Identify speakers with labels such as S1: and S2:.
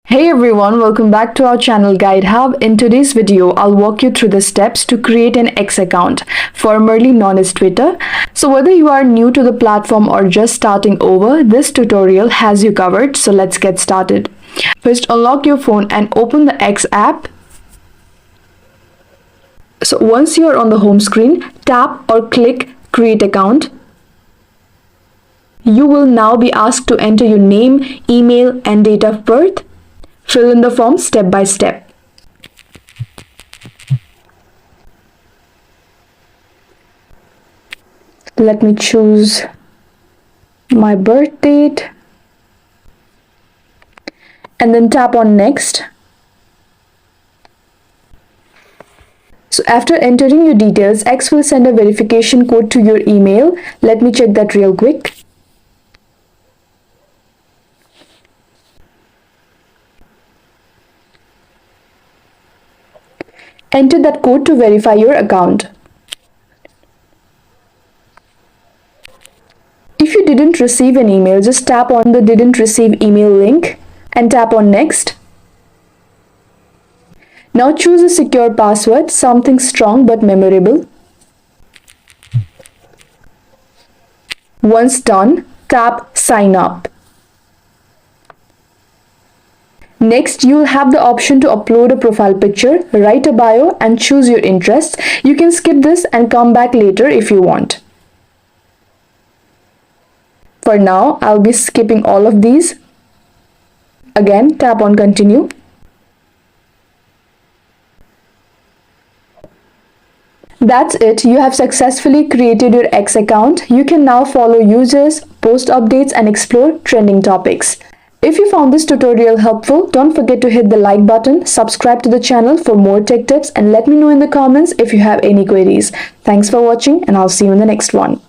S1: Hey everyone, welcome back to our channel Guide Hub. In today's video, I'll walk you through the steps to create an X account, formerly known as Twitter. So whether you are new to the platform or just starting over, this tutorial has you covered. So let's get started. First, unlock your phone and open the X app. So once you are on the home screen, tap or click Create Account. You will now be asked to enter your name, email, and date of birth. Fill in the form step by step. Let me choose my birth date and then tap on next. So after entering your details, X will send a verification code to your email. Let me check that real quick. Enter that code to verify your account. If you didn't receive an email, just tap on the didn't receive email link and tap on next. Now choose a secure password, something strong but memorable. Once done, tap sign up. Next, you will have the option to upload a profile picture, write a bio, and choose your interests. You can skip this and come back later if you want. For now, I'll be skipping all of these. Again, tap on continue. That's it. You have successfully created your X account. You can now follow users, post updates, and explore trending topics. If you found this tutorial helpful, don't forget to hit the like button, subscribe to the channel for more tech tips, and let me know in the comments if you have any queries. Thanks for watching, and I'll see you in the next one.